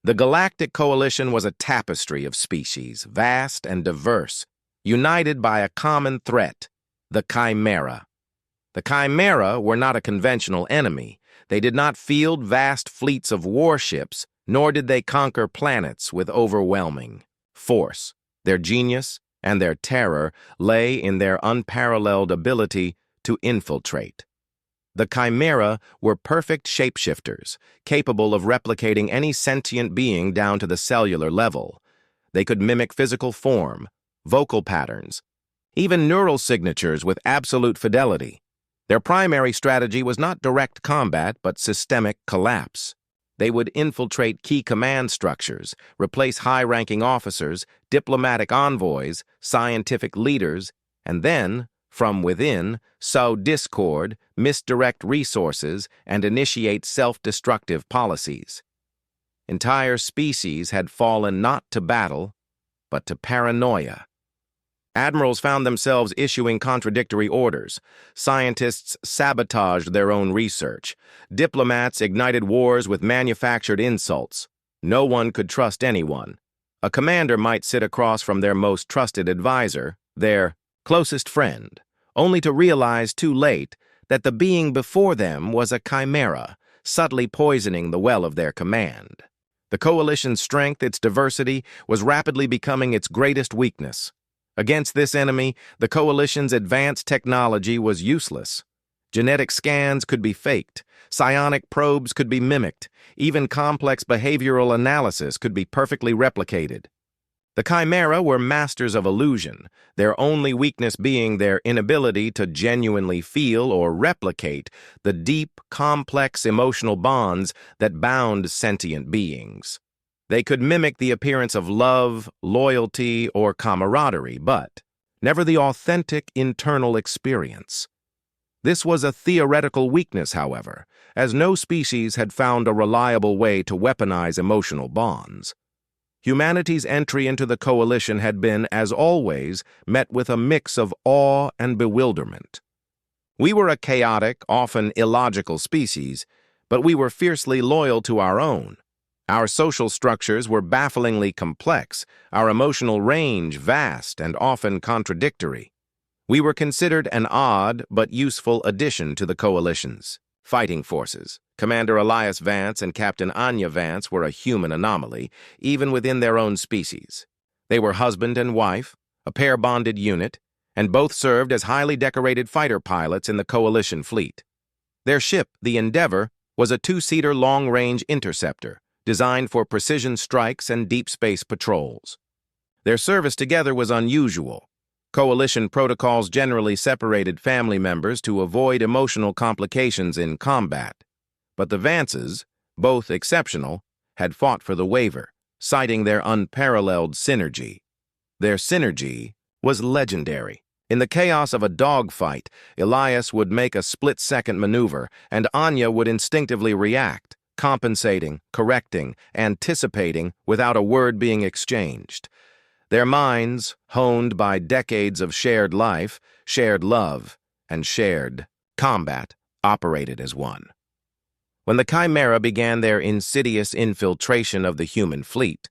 The Galactic Coalition was a tapestry of species, vast and diverse, united by a common threat, the Chymera. The Chymera were not a conventional enemy. They did not field vast fleets of warships, nor did they conquer planets with overwhelming force. Their genius and their terror lay in their unparalleled ability to infiltrate. The Chymera were perfect shapeshifters, capable of replicating any sentient being down to the cellular level. They could mimic physical form, vocal patterns, even neural signatures with absolute fidelity. Their primary strategy was not direct combat, but systemic collapse. They would infiltrate key command structures, replace high-ranking officers, diplomatic envoys, scientific leaders, and then, from within, sow discord, misdirect resources, and initiate self-destructive policies. Entire species had fallen not to battle, but to paranoia. Admirals found themselves issuing contradictory orders. Scientists sabotaged their own research. Diplomats ignited wars with manufactured insults. No one could trust anyone. A commander might sit across from their most trusted advisor, their closest friend, only to realize too late that the being before them was a chimera, subtly poisoning the well of their command. The coalition's strength, its diversity, was rapidly becoming its greatest weakness. Against this enemy, the coalition's advanced technology was useless. Genetic scans could be faked, psionic probes could be mimicked, even complex behavioral analysis could be perfectly replicated. The Chymera were masters of illusion, their only weakness being their inability to genuinely feel or replicate the deep, complex emotional bonds that bound sentient beings. They could mimic the appearance of love, loyalty, or camaraderie, but never the authentic internal experience. This was a theoretical weakness, however, as no species had found a reliable way to weaponize emotional bonds. Humanity's entry into the coalition had been, as always, met with a mix of awe and bewilderment. We were a chaotic, often illogical species, but we were fiercely loyal to our own. Our social structures were bafflingly complex, our emotional range vast and often contradictory. We were considered an odd but useful addition to the coalition's fighting forces. Commander Elias Vance and Captain Anya Vance were a human anomaly, even within their own species. They were husband and wife, a pair-bonded unit, and both served as highly decorated fighter pilots in the coalition fleet. Their ship, the Endeavor, was a two-seater long-range interceptor, designed for precision strikes and deep space patrols. Their service together was unusual. Coalition protocols generally separated family members to avoid emotional complications in combat. But the Vances, both exceptional, had fought for the waiver, citing their unparalleled synergy. Their synergy was legendary. In the chaos of a dogfight, Elias would make a split-second maneuver, and Anya would instinctively react, compensating, correcting, anticipating without a word being exchanged. Their minds, honed by decades of shared life, shared love, and shared combat, operated as one. When the Chymera began their insidious infiltration of the human fleet,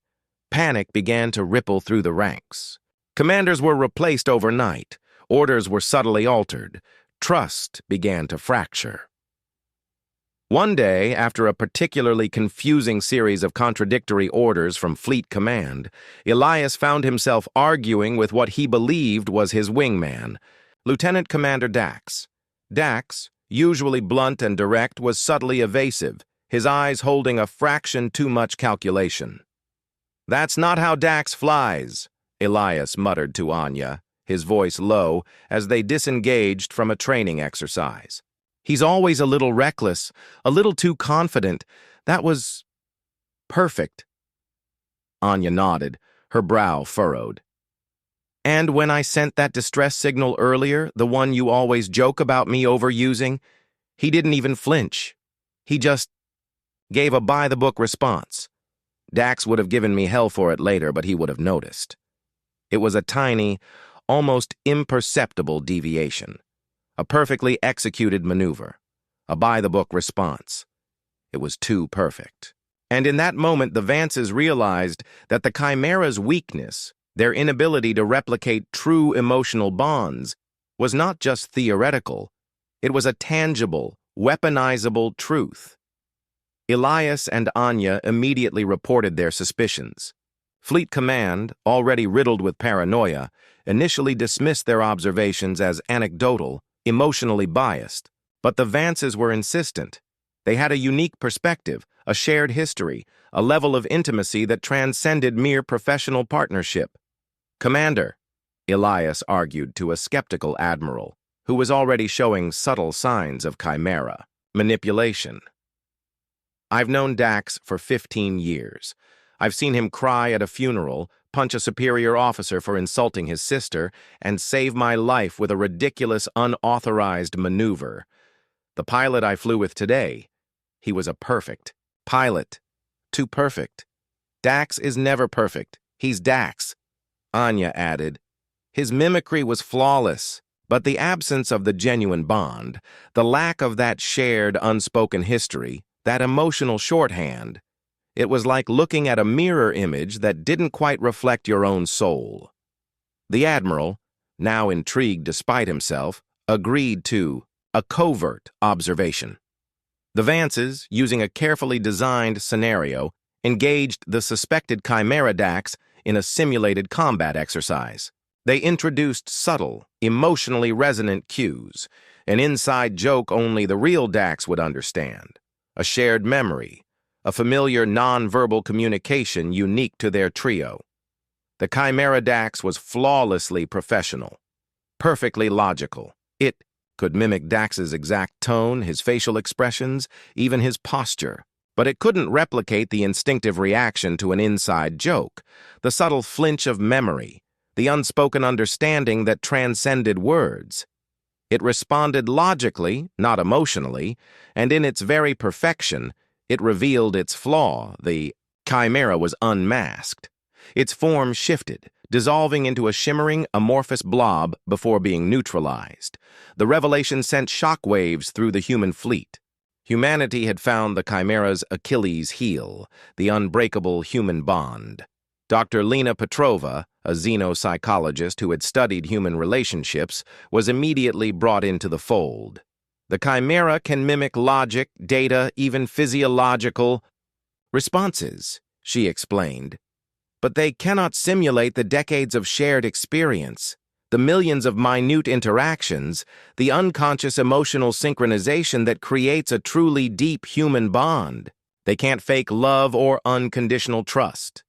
panic began to ripple through the ranks. Commanders were replaced overnight, orders were subtly altered, trust began to fracture. One day, after a particularly confusing series of contradictory orders from Fleet Command, Elias found himself arguing with what he believed was his wingman, Lieutenant Commander Dax. Dax, usually blunt and direct, was subtly evasive, his eyes holding a fraction too much calculation. "That's not how Dax flies," Elias muttered to Anya, his voice low, as they disengaged from a training exercise. "He's always a little reckless, a little too confident. That was perfect." Anya nodded, her brow furrowed. "And when I sent that distress signal earlier, the one you always joke about me overusing, he didn't even flinch. He just gave a by-the-book response. Dax would have given me hell for it later, but he would have noticed. It was a tiny, almost imperceptible deviation. A perfectly executed maneuver. A by-the-book response. It was too perfect. And in that moment, the Vances realized that the Chimera's weakness, their inability to replicate true emotional bonds, was not just theoretical. It was a tangible, weaponizable truth. Elias and Anya immediately reported their suspicions. Fleet Command, already riddled with paranoia, initially dismissed their observations as anecdotal, emotionally biased. But the Vances were insistent. They had a unique perspective, a shared history, a level of intimacy that transcended mere professional partnership. "Commander," Elias argued to a skeptical admiral, who was already showing subtle signs of chimera, manipulation. "I've known Dax for 15 years. I've seen him cry at a funeral, punch a superior officer for insulting his sister, and save my life with a ridiculous, unauthorized maneuver. The pilot I flew with today, he was a perfect pilot. Too perfect. Dax is never perfect. He's Dax," Anya added. "His mimicry was flawless, but the absence of the genuine bond, the lack of that shared, unspoken history, that emotional shorthand, it was like looking at a mirror image that didn't quite reflect your own soul." The Admiral, now intrigued despite himself, agreed to a covert observation. The Vances, using a carefully designed scenario, engaged the suspected Chimera Dax in a simulated combat exercise. They introduced subtle, emotionally resonant cues, an inside joke only the real Dax would understand, a shared memory, a familiar non-verbal communication unique to their trio. The Chimera Dax was flawlessly professional, perfectly logical. It could mimic Dax's exact tone, his facial expressions, even his posture. But it couldn't replicate the instinctive reaction to an inside joke, the subtle flinch of memory, the unspoken understanding that transcended words. It responded logically, not emotionally, and in its very perfection, it revealed its flaw. The Chimera was unmasked. Its form shifted, dissolving into a shimmering, amorphous blob before being neutralized. The revelation sent shockwaves through the human fleet. Humanity had found the Chimera's Achilles heel, the unbreakable human bond. Dr. Lena Petrova, a xenopsychologist who had studied human relationships, was immediately brought into the fold. The Chimera can mimic logic, data, even physiological responses, she explained. But they cannot simulate the decades of shared experience, the millions of minute interactions, the unconscious emotional synchronization that creates a truly deep human bond. They can't fake love or unconditional trust.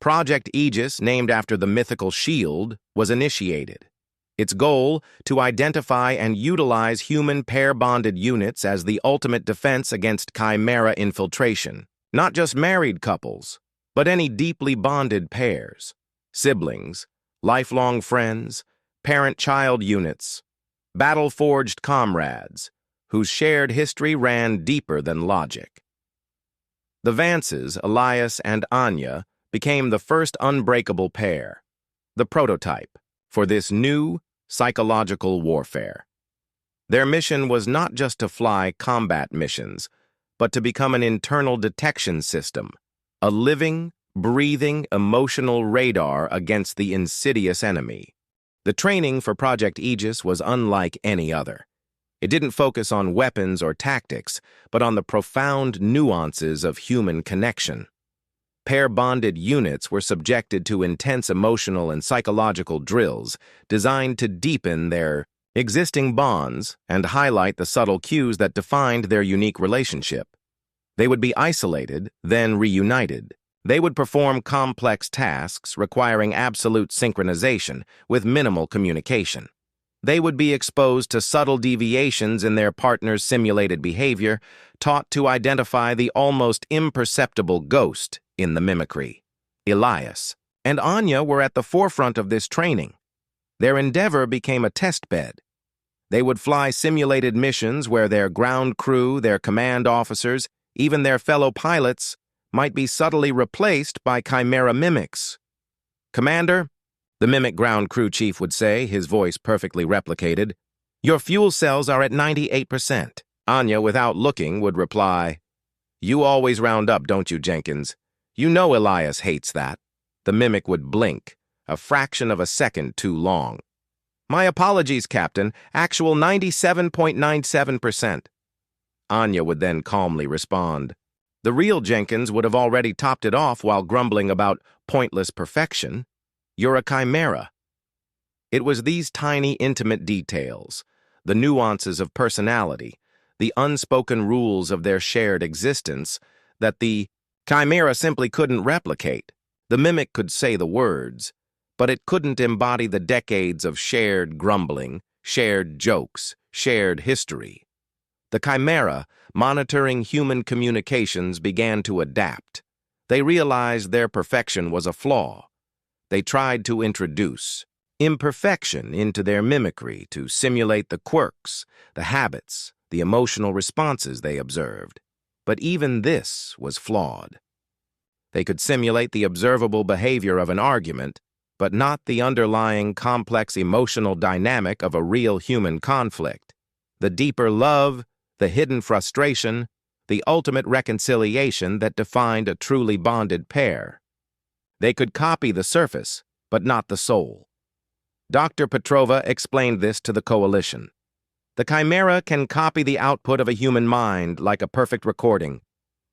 Project Aegis, named after the mythical shield, was initiated. Its goal, to identify and utilize human pair-bonded units as the ultimate defense against Chimera infiltration. Not just married couples, but any deeply bonded pairs, siblings, lifelong friends, parent-child units, battle-forged comrades, whose shared history ran deeper than logic. The Vances, Elias and Anya, became the first unbreakable pair, the prototype for this new psychological warfare. Their mission was not just to fly combat missions, but to become an internal detection system, a living, breathing, emotional radar against the insidious enemy. The training for Project Aegis was unlike any other. It didn't focus on weapons or tactics, but on the profound nuances of human connection. Pair-bonded units were subjected to intense emotional and psychological drills designed to deepen their existing bonds and highlight the subtle cues that defined their unique relationship. They would be isolated, then reunited. They would perform complex tasks requiring absolute synchronization with minimal communication. They would be exposed to subtle deviations in their partner's simulated behavior, taught to identify the almost imperceptible ghost in the mimicry. Elias and Anya were at the forefront of this training. Their endeavor became a test bed. They would fly simulated missions where their ground crew, their command officers, even their fellow pilots, might be subtly replaced by Chimera mimics. "Commander," the mimic ground crew chief would say, his voice perfectly replicated, "your fuel cells are at 98%. Anya, without looking, would reply, You always round up, don't you, Jenkins? You know Elias hates that. The mimic would blink, a fraction of a second too long. My apologies, Captain. Actual 97.97%. Anya would then calmly respond. The real Jenkins would have already topped it off while grumbling about pointless perfection. You're a chimera. It was these tiny, intimate details, the nuances of personality, the unspoken rules of their shared existence, that the chimera simply couldn't replicate. The mimic could say the words, but it couldn't embody the decades of shared grumbling, shared jokes, shared history. The chimera, monitoring human communications, began to adapt. They realized their perfection was a flaw. They tried to introduce imperfection into their mimicry to simulate the quirks, the habits, the emotional responses they observed. But even this was flawed. They could simulate the observable behavior of an argument, but not the underlying complex emotional dynamic of a real human conflict. The deeper love, the hidden frustration, the ultimate reconciliation that defined a truly bonded pair. They could copy the surface, but not the soul. Dr. Petrova explained this to the coalition. The chimera can copy the output of a human mind like a perfect recording,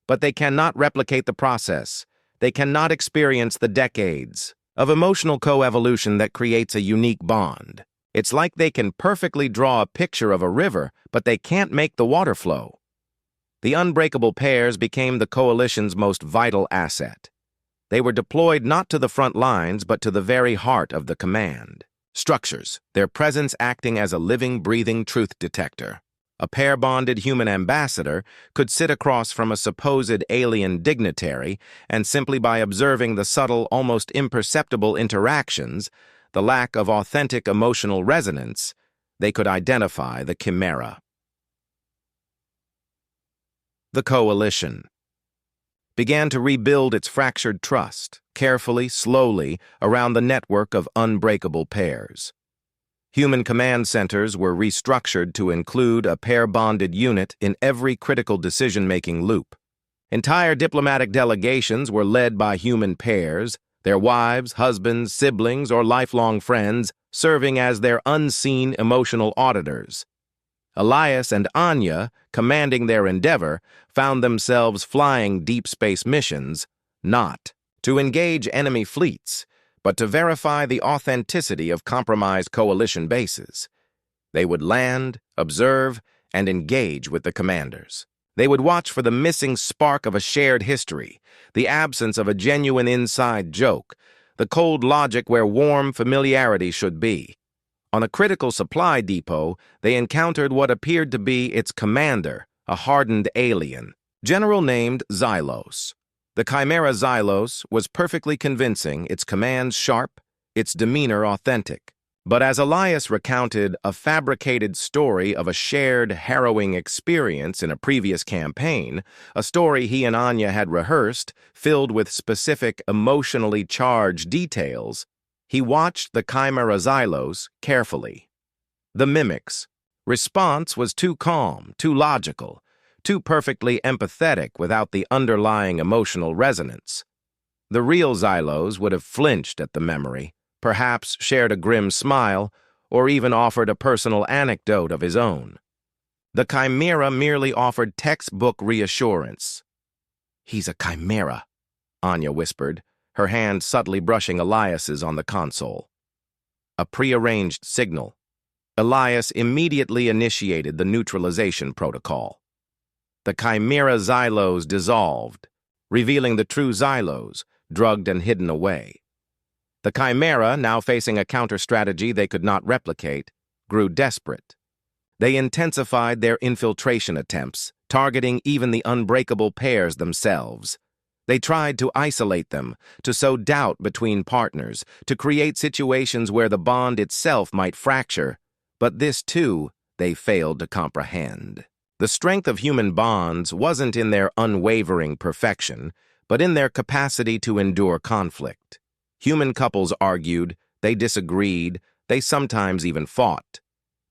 but they cannot replicate the process. They cannot experience the decades of emotional coevolution that creates a unique bond. It's like they can perfectly draw a picture of a river, but they can't make the water flow. The unbreakable pairs became the coalition's most vital asset. They were deployed not to the front lines, but to the very heart of the command structures, their presence acting as a living, breathing truth detector. A pair-bonded human ambassador could sit across from a supposed alien dignitary, and simply by observing the subtle, almost imperceptible interactions, the lack of authentic emotional resonance, they could identify the chimera. The coalition began to rebuild its fractured trust, carefully, slowly, around the network of unbreakable pairs. Human command centers were restructured to include a pair-bonded unit in every critical decision-making loop. Entire diplomatic delegations were led by human pairs, their wives, husbands, siblings, or lifelong friends serving as their unseen emotional auditors. Elias and Anya, commanding their endeavor, found themselves flying deep space missions, not to engage enemy fleets, but to verify the authenticity of compromised coalition bases. They would land, observe, and engage with the commanders. They would watch for the missing spark of a shared history, the absence of a genuine inside joke, the cold logic where warm familiarity should be. On a critical supply depot, they encountered what appeared to be its commander, a hardened alien, general named Xylos. The chimera Xylos was perfectly convincing, its commands sharp, its demeanor authentic. But as Elias recounted a fabricated story of a shared, harrowing experience in a previous campaign, a story he and Anya had rehearsed, filled with specific, emotionally charged details, he watched the chimera Xylos carefully. The mimic's response was too calm, too logical, too perfectly empathetic without the underlying emotional resonance. The real Xylos would have flinched at the memory, perhaps shared a grim smile, or even offered a personal anecdote of his own. The chimera merely offered textbook reassurance. "He's a chimera," Anya whispered, her hand subtly brushing Elias's on the console. A prearranged signal. Elias immediately initiated the neutralization protocol. The chimera Xylos dissolved, revealing the true Xylos, drugged and hidden away. The chimera, now facing a counter-strategy they could not replicate, grew desperate. They intensified their infiltration attempts, targeting even the unbreakable pairs themselves. They tried to isolate them, to sow doubt between partners, to create situations where the bond itself might fracture, but this, too, they failed to comprehend. The strength of human bonds wasn't in their unwavering perfection, but in their capacity to endure conflict. Human couples argued, they disagreed, they sometimes even fought.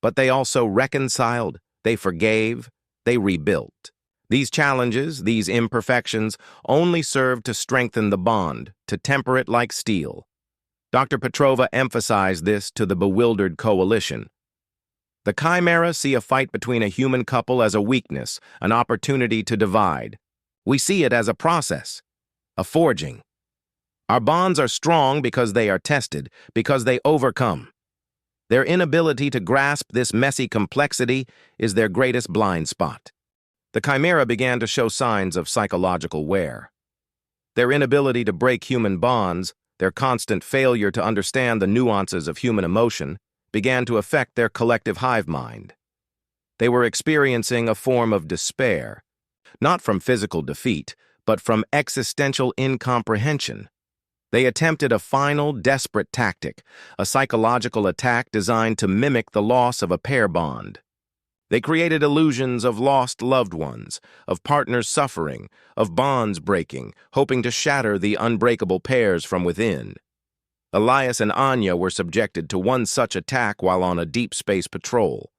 But they also reconciled, they forgave, they rebuilt. These challenges, these imperfections, only served to strengthen the bond, to temper it like steel. Dr. Petrova emphasized this to the bewildered coalition. The Chymera see a fight between a human couple as a weakness, an opportunity to divide. We see it as a process, a forging. Our bonds are strong because they are tested, because they overcome. Their inability to grasp this messy complexity is their greatest blind spot. The Chymera began to show signs of psychological wear. Their inability to break human bonds, their constant failure to understand the nuances of human emotion, began to affect their collective hive mind. They were experiencing a form of despair, not from physical defeat, but from existential incomprehension. They attempted a final, desperate tactic, a psychological attack designed to mimic the loss of a pair bond. They created illusions of lost loved ones, of partners suffering, of bonds breaking, hoping to shatter the unbreakable pairs from within. Elias and Anya were subjected to one such attack while on a deep space patrol.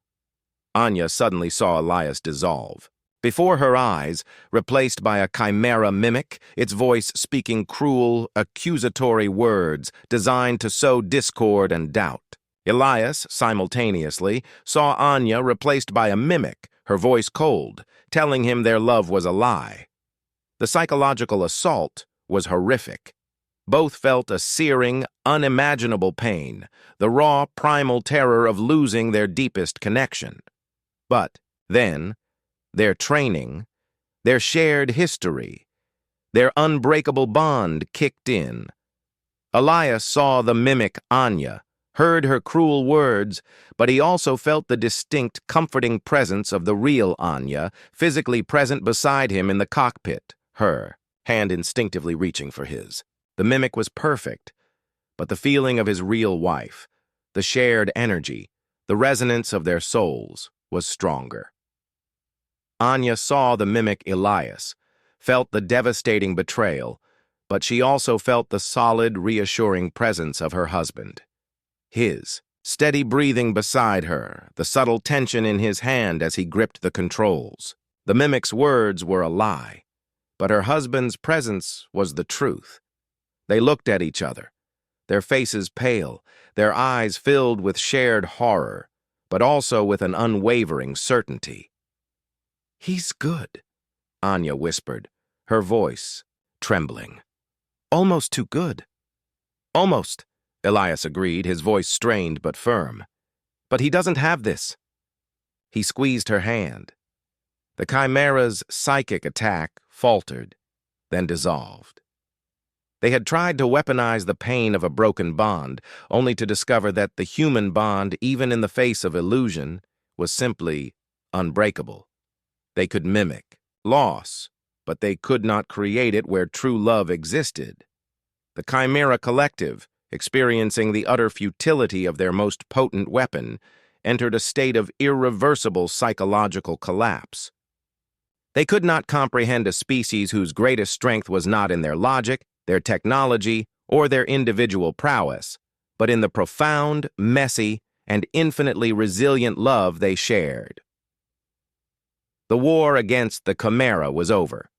Anya suddenly saw Elias dissolve. Before her eyes, replaced by a chimera mimic, its voice speaking cruel, accusatory words designed to sow discord and doubt. Elias, simultaneously, saw Anya replaced by a mimic, her voice cold, telling him their love was a lie. The psychological assault was horrific. Both felt a searing, unimaginable pain, the raw, primal terror of losing their deepest connection. But then, their training, their shared history, their unbreakable bond kicked in. Elias saw the mimic Anya, heard her cruel words, but he also felt the distinct, comforting presence of the real Anya, physically present beside him in the cockpit, her hand instinctively reaching for his. The mimic was perfect, but the feeling of his real wife, the shared energy, the resonance of their souls, was stronger. Anya saw the mimic Elias, felt the devastating betrayal, but she also felt the solid, reassuring presence of her husband. His steady breathing beside her, the subtle tension in his hand as he gripped the controls. The mimic's words were a lie, but her husband's presence was the truth. They looked at each other, their faces pale, their eyes filled with shared horror, but also with an unwavering certainty. "He's good," Anya whispered, her voice trembling. "Almost too good." "Almost," Elias agreed, his voice strained but firm. "But he doesn't have this." He squeezed her hand. The Chimera's psychic attack faltered, then dissolved. They had tried to weaponize the pain of a broken bond, only to discover that the human bond, even in the face of illusion, was simply unbreakable. They could mimic loss, but they could not create it where true love existed. The Chimera Collective, experiencing the utter futility of their most potent weapon, entered a state of irreversible psychological collapse. They could not comprehend a species whose greatest strength was not in their logic, their technology, or their individual prowess, but in the profound, messy, and infinitely resilient love they shared. The war against the Chimera was over.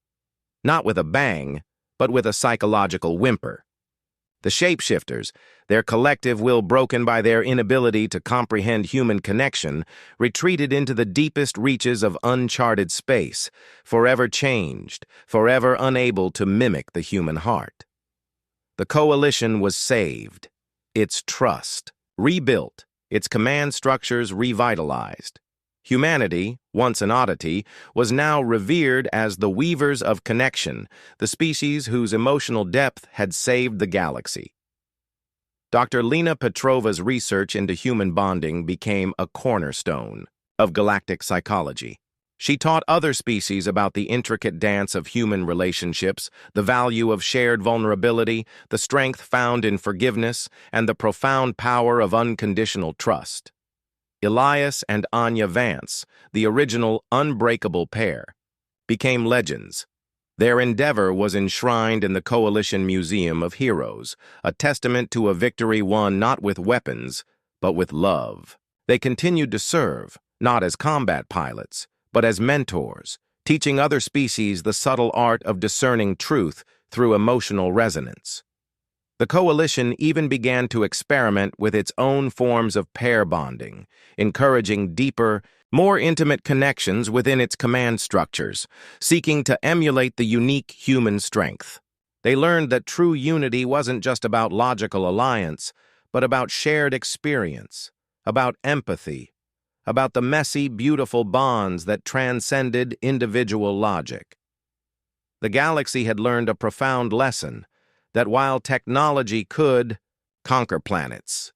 Not with a bang, but with a psychological whimper. The shapeshifters, their collective will broken by their inability to comprehend human connection, retreated into the deepest reaches of uncharted space, forever changed, forever unable to mimic the human heart. The coalition was saved, its trust rebuilt, its command structures revitalized. Humanity, once an oddity, was now revered as the weavers of connection, the species whose emotional depth had saved the galaxy. Dr. Lena Petrova's research into human bonding became a cornerstone of galactic psychology. She taught other species about the intricate dance of human relationships, the value of shared vulnerability, the strength found in forgiveness, and the profound power of unconditional trust. Elias and Anya Vance, the original Unbreakable Pair, became legends. Their endeavor was enshrined in the Coalition Museum of Heroes, a testament to a victory won not with weapons, but with love. They continued to serve, not as combat pilots, but as mentors, teaching other species the subtle art of discerning truth through emotional resonance. The coalition even began to experiment with its own forms of pair bonding, encouraging deeper, more intimate connections within its command structures, seeking to emulate the unique human strength. They learned that true unity wasn't just about logical alliance, but about shared experience, about empathy, about the messy, beautiful bonds that transcended individual logic. The galaxy had learned a profound lesson, that while technology could conquer planets,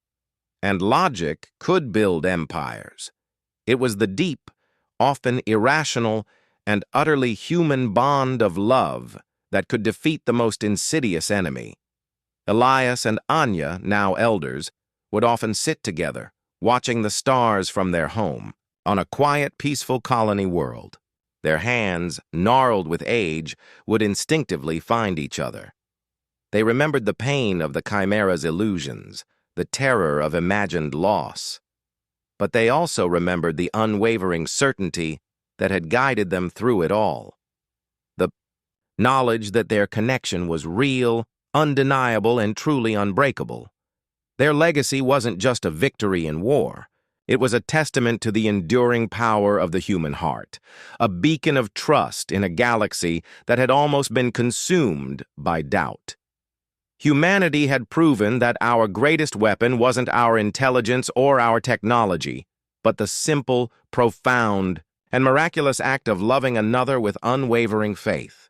and logic could build empires, it was the deep, often irrational, and utterly human bond of love that could defeat the most insidious enemy. Elias and Anya, now elders, would often sit together, watching the stars from their home, on a quiet, peaceful colony world. Their hands, gnarled with age, would instinctively find each other. They remembered the pain of the Chimera's illusions, the terror of imagined loss. But they also remembered the unwavering certainty that had guided them through it all. The knowledge that their connection was real, undeniable, and truly unbreakable. Their legacy wasn't just a victory in war. It was a testament to the enduring power of the human heart, a beacon of trust in a galaxy that had almost been consumed by doubt. Humanity had proven that our greatest weapon wasn't our intelligence or our technology, but the simple, profound, and miraculous act of loving another with unwavering faith.